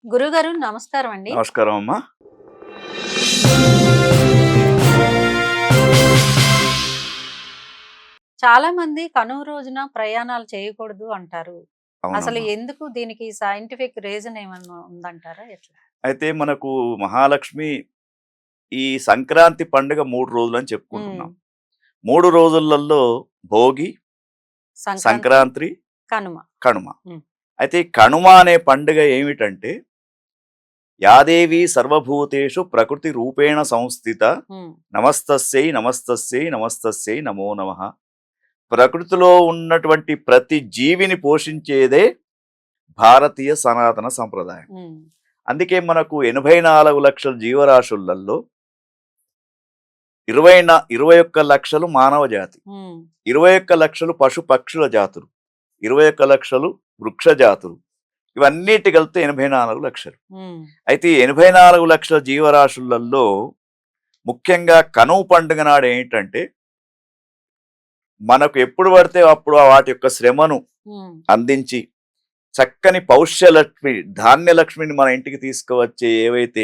గురుగారు నమస్కారం అండి. నమస్కారం అమ్మా. చాలా మంది కనుమ రోజున ప్రయాణాలు చేయకూడదు అంటారు. అసలు అవునమ్మా. ఎందుకు దీనికి సైంటిఫిక్ రీజన్ ఏమన్నా ఉందంటారా? ఎట్లా? అయితే మనకు మహాలక్ష్మి ఈ సంక్రాంతి పండుగ 3 రోజులని హ్మ్. చెప్పుకుంటున్నాం. 3 రోజులలో భోగి, సంక్రాంతి, సంక్రాంతి, కనుమ. కనుమ. హ్మ్. అయితే ఈ కనుమ అనే పండుగ ఏమిటంటే, యాదేవి సర్వభూతేషు ప్రకృతి రూపేణ సంస్థిత హ్మ్. నమస్తస్యై నమస్తస్యై నమస్తస్యై నమో నమః. ప్రకృతిలో ఉన్నటువంటి ప్రతి జీవిని పోషించేదే భారతీయ సనాతన సంప్రదాయం. హ్మ్. అందుకే మనకు 84 లక్షల జీవరాశులలో 21 లక్షలు మానవ జాతి, హ్మ్. 21 లక్షలు పశు పక్షుల జాతులు, 21 లక్షలు వృక్ష జాతులు, ఇవన్నిటి కలిపితే 84 లక్షలు. హ్మ్. అయితే ఈ 84 లక్షల జీవరాశులలో ముఖ్యంగా కనుమ పండుగ నాడు ఏంటంటే, మనకు ఎప్పుడు పడితే అప్పుడు వాటి యొక్క శ్రమను హ్మ్. అందించి చక్కని పౌష్యలక్ష్మి, ధాన్యలక్ష్మిని మన ఇంటికి తీసుకువచ్చే ఏవైతే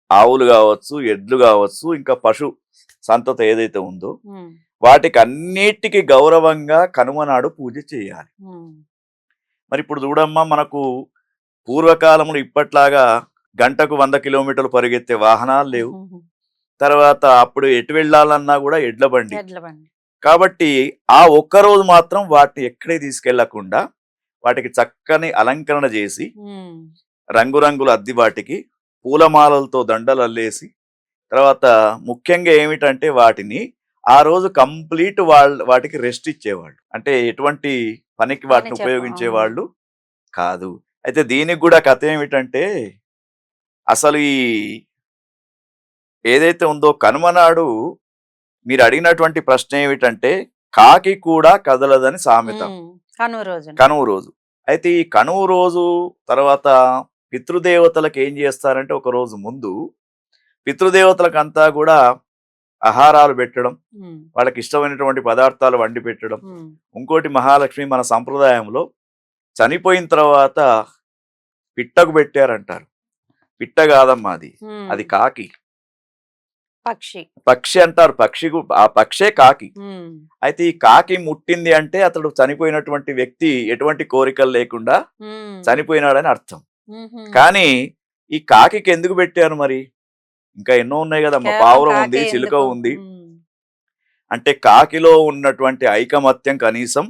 ఆవులు కావచ్చు, ఎడ్లు కావచ్చు, ఇంకా పశు సంతతి ఏదైతే ఉందో హ్మ్. వాటికి అన్నిటికీ గౌరవంగా కనుమ నాడు పూజ చేయాలి. హ్మ్. మరి ఇప్పుడు చూడమ్మా, మనకు పూర్వకాలంలో ఇప్పట్లాగా గంటకు 100 కిలోమీటర్లు పరిగెత్తే వాహనాలు లేవు. హుహుహు. తర్వాత అప్పుడు ఎటు వెళ్ళాలన్నా కూడా ఎడ్ల బండి. ఎడ్ల బండి. కాబట్టి ఆ ఒక్కరోజు మాత్రం వాటిని ఎక్కడికి తీసుకెళ్లకుండా వాటికి చక్కని అలంకరణ చేసి హ్మ్. రంగురంగుల అద్ది వాటికి పూలమాలలతో దండలు అల్లేసి, తర్వాత ముఖ్యంగా ఏమిటంటే వాటిని ఆ రోజు కంప్లీట్ వాటికి రెస్ట్ ఇచ్చేవాళ్ళు. అంటే ఎటువంటి పనికి పని వాటిని హ్మ్. ఉపయోగించేవాళ్ళు కాదు. అయితే దీనికి కూడా కథ ఏమిటంటే, అసలు ఈ ఏదైతే ఉందో కనుమ నాడు మీరు అడిగినటువంటి ప్రశ్న ఏమిటంటే, కాకి కూడా కదలదని సామెత హ్మ్. కనుమ రోజున. కనుమ రోజు. అయితే ఈ కనుమ రోజు తర్వాత పితృదేవతలకు ఏం చేస్తారంటే, ఒక రోజు ముందు పితృదేవతలకంతా కూడా ఆహారాలు పెట్టడం, హ్మ్. వాళ్ళకి ఇష్టమైనటువంటి పదార్థాలు వండి పెట్టడం. హ్మ్. ఇంకోటి మహాలక్ష్మి మన సంప్రదాయంలో చనిపోయిన తర్వాత పిట్టకు పెట్టారంటారు. పిట్ట కాదమ్మా అది, హ్మ్. అది కాకి. పక్షి. పక్షి అంటారు. ఆ పక్షే కాకి. హ్మ్. అయితే ఈ కాకి ముట్టింది అంటే అతడు చనిపోయినటువంటి వ్యక్తి ఎటువంటి కోరికలు లేకుండా హ్మ్. చనిపోయినాడని అర్థం. హుహు. కానీ ఈ కాకికి ఎందుకు పెట్టారు మరి? ఇంకా ఎన్నో ఉన్నాయి కదమ్మా. కేవలం పావురం ఉంది, కాకే చిలుక ఎందుకు? ఉంది. హ్మ్. అంటే కాకిలో ఉన్నటువంటి ఐకమత్యం కనీసం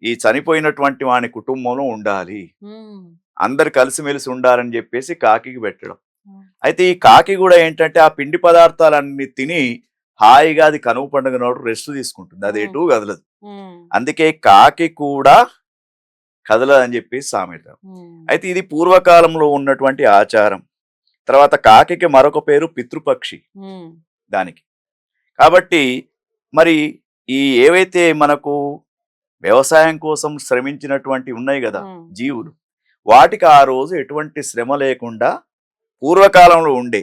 ఈ చనిపోయినటువంటి వాని కుటుంబంలో ఉండాలి. హ్మ్. అందరు కలిసిమెలిసి ఉండాలని చెప్పేసి కాకికి పెట్టడం. హ్మ్. అయితే ఈ కాకి కూడా ఏంటంటే ఆ పిండి పదార్థాలన్నీ తిని హాయిగా అది కనుమ పండుగ నాడు రెస్ట్ తీసుకుంటుంది. అది హ్మ్. ఎటు కదలదు. హ్మ్. అందుకే కాకి కూడా కదలదని చెప్పేసి సామెత. హ్మ్. అయితే ఇది పూర్వకాలంలో ఉన్నటువంటి ఆచారం. తర్వాత కాకికి మరొక పేరు పితృపక్షి హ్మ్. దానికి. కాబట్టి మరి ఈ ఏవైతే మనకు వ్యవసాయం కోసం శ్రమించినటువంటి ఉన్నాయి గదా హ్మ్. జీవులు, వాటికి ఆ రోజు ఎటువంటి శ్రమ లేకుండా పూర్వకాలంలో ఉండే.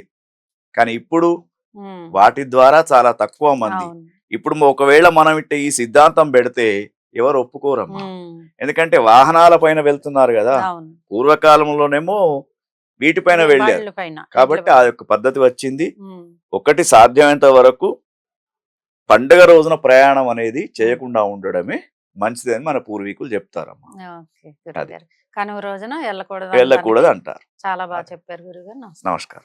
కానీ ఇప్పుడు హ్మ్. వాటి ద్వారా చాలా తక్కువ మంది. అవును. ఇప్పుడు ఒకవేళ మనం ఈ సిద్ధాంతం పెడితే ఎవరు ఒప్పుకోరమ్మా. హ్మ్. ఎందుకంటే వాహనాల పైన వెళ్తున్నారు గదా! అవును. పూర్వకాలంలోనేమో వీటిపైన వెళ్ళారు. బండ్ల పైన. ఎడ్ల కాబట్టి ఆ బండి. యొక్క పద్ధతి వచ్చింది. హ్మ్. ఒకటి సాధ్యమైనంత వరకు పండుగ రోజున ప్రయాణం అనేది హ్మ్. చేయకుండా ఉండడమే మంచిదని మన పూర్వీకులు చెప్తారమ్మా. ఓకే. అది. గురువుగారు. కనుమ రోజున ఎళ్ళకూడదు అనడానికి వెళ్ళకూడదు అంటారు. చాలా అది. చెప్పారు గురువుగారు. నమస్కారం. నమస్కారం.